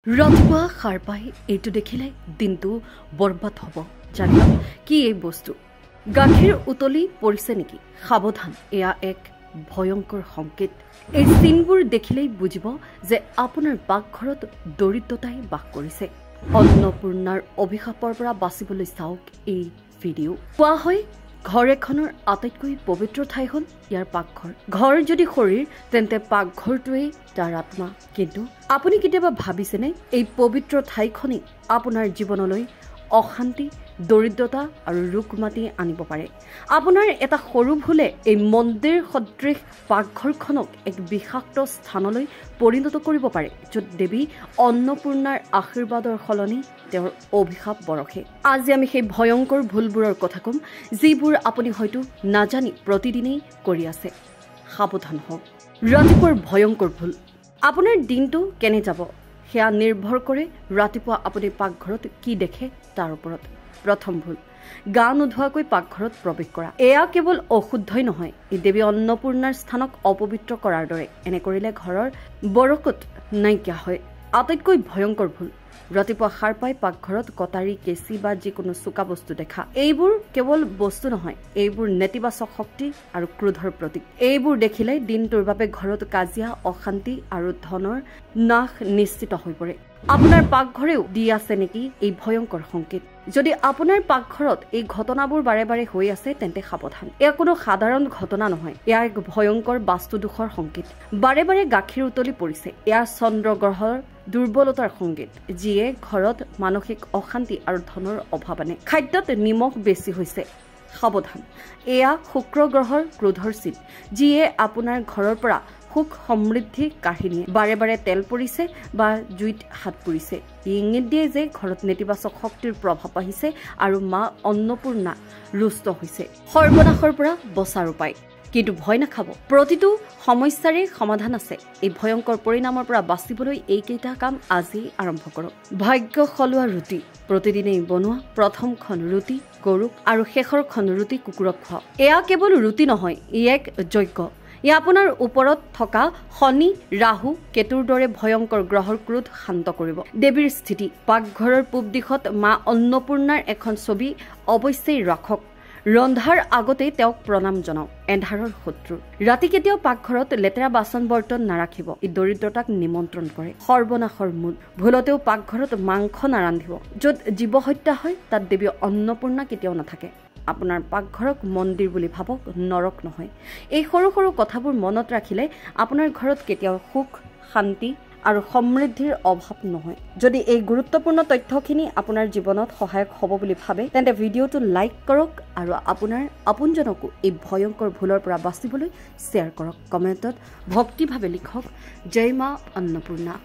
ৰাতিপুৱা সাৰ পাই এইটো দেখিলে দিনটো বৰবাদ হ'ব জানিবা কি এই বস্তু গাখীৰ উতলি পৰিছে নেকি সাৱধান এয়া এক ভয়ংকৰ সংকেত এই চিনবোৰ দেখিলেই বুজিব যে আপোনাৰ পাকঘৰত দৰিদ্ৰতাই বাস কৰিছে অন্নপূৰ্ণাৰ অভিশাপৰ পৰা বাচিবলৈ চাওক এই ভিডিঅ' কোৱা হয় ঘৰ এখনৰ আটাইতকৈ পবিত্ৰ ঠাই হ'ল ইয়াৰ পাকঘৰ ঘৰ যদি শৰীৰ তেন্তে পাকঘৰটোৱেই তাৰ আত্মা কিন্তু আপুনি কেতিয়াবা ভাবিছেনে এই পবিত্ৰ ঠাইখনেই আপোনাৰ জীৱনলৈ অশান্তি দৰিদ্ৰতা আৰু ৰোগ মাতি আনিব পাৰে আপোনাৰ এটা সৰু ভুলে এই মন্দিৰ সদৃশ পাকঘৰখনক এক বিষাক্ত স্থানলৈ পৰিণত কৰিব পাৰে য'ত দেৱী অন্নপূৰ্ণাৰ আশীৰ্বাদৰ সলনি তেওঁৰ অভিশাপ বৰষে আজি আমি সেই ভয়ংকৰ ভুলবোৰৰ কথা ক'ম যিবোৰ আপুনি হয়তো নাজানি প্ৰতিদিনেই কৰি আছে সাৱধান হওক ৰাতিপুৱাৰ ভয়ংকৰ ভুল আপোনাৰ দিনটো কেনে যাব সেয়া নিৰ্ভৰ কৰে ৰাতিপুৱা আপুনি পাকঘৰত কি দেখে তাৰ ওপৰত প্ৰথম ভুল গা নোধোৱাকৈ পাকঘৰত প্ৰৱেশ কৰা এয়া কেৱল অশুদ্ধই নহয় ই দেৱী অন্নপূৰ্ণাৰ স্থানক অপবিত্ৰ কৰাৰ দৰে এনে কৰিলে ঘৰৰ বৰকত নাইকিয়া হয় আটাইতকৈ ভয়ংকৰ ভুল ৰাতিপুৱা সাৰ পাই পাকঘৰত কটাৰী কেঁচি বা যিকোনো চোকা বস্তু দেখা এইবোৰ কেৱল বস্তু নহয় এইবোৰ নেতিবাচক শক্তি আৰু ক্ৰোধৰ প্ৰতীক এইবোৰ দেখিলে দিনটোৰ বাবে ঘৰত কাজিয়া অশান্তি আৰু ধনৰ নাশ নিশ্চিত হৈ পৰে আপোনাৰ পাকঘৰেও দি আছে নেকি এই ভয়ংকৰ সংকেত যদি আপোনাৰ পাকঘৰত এই ঘটনাবোৰ বাৰে বাৰে হৈ আছে তেন্তে সাৱধান এয়া কোনো সাধাৰণ ঘটনা নহয় এয়া এক ভয়ংকৰ বাস্তু দোষৰ সংকেত বাৰে বাৰে গাখীৰ উতলি পৰিছে এয়া চন্দ্ৰ গ্ৰহৰ দুৰ্বলতাৰ সংকেত যিয়ে ঘৰত মানসিক অশান্তি আৰু ধনৰ অভাৱ আনে খাদ্যত নিমখ বেছি হৈছে সাৱধান এয়া শুক্ৰ গ্ৰহৰ ক্ৰোধৰ চিন যিয়ে আপোনাৰ ঘৰৰ পৰা সুখ সমৃদ্ধি কাহিনী বাৰে বাৰে তেল পৰিছে বা জুইত হাত পৰিছে ইংগিত দিয়ে যে ঘৰত নেতিবাচক শক্তিৰ প্ৰভাৱ আহিছে আৰু মা অন্নপূৰ্ণা ৰুষ্ট হৈছে সৰ্বনাশৰ পৰা বচাৰ উপায় কিন্তু ভয় নাখাব প্ৰতিটো সমস্যাৰে সমাধান আছে এই ভয়ংকৰ পৰিণামৰ পৰা বাচিবলৈ এইকেইটা কাম আজি আৰম্ভ কৰক ভাগ্য সলোৱা ৰুটি প্ৰতিদিনেই বনোৱা প্ৰথমখন ৰুটি গৰুক আৰু শেষৰখন ৰুটি কুকুৰক খোৱা এয়া কেৱল ৰুটি নহয় ই এক যজ্ঞ ই আপোনাৰ ওপৰত থকা শনি ৰাহু কেতুৰ দৰে ভয়ংকৰ গ্ৰহৰ ক্ৰোধ শান্ত কৰিব দেৱীৰ স্থিতি পাকঘৰৰ পূব দিশত মা অন্নপূৰ্ণাৰ এখন ছবি অৱশ্যেই ৰাখক ৰন্ধাৰ আগতেই তেওঁক প্ৰণাম জনাওক এন্ধাৰৰ শত্ৰু ৰাতি কেতিয়াও পাকঘৰত লেতেৰা বাচন বৰ্তন নাৰাখিব ই দৰিদ্ৰতাক নিমন্ত্ৰণ কৰে সৰ্বনাশৰ মূল ভুলতেও পাকঘৰত মাংস নাৰান্ধিব য'ত জীৱ হত্যা হয় তাত দেৱী অন্নপূৰ্ণা কেতিয়াও নাথাকে আপোনাৰ পাকঘৰক মন্দিৰ বুলি ভাবক নৰক নহয় এই সৰু সৰু কথাবোৰ মনত ৰাখিলে আপোনাৰ ঘৰত কেতিয়াও সুখ শান্তি আৰু সমৃদ্ধিৰ অভাৱ নহয় যদি এই গুৰুত্বপূৰ্ণ তথ্যখিনি আপোনাৰ জীৱনত সহায়ক হ'ব বুলি ভাবে তেন্তে ভিডিঅ'টো লাইক কৰক আৰু আপোনাৰ আপোনজনকো এই ভয়ংকৰ ভুলৰ পৰা বাচিবলৈ শ্বেয়াৰ কৰক কমেণ্টত ভক্তিভাৱে লিখক জয় মা অন্নপূৰ্ণা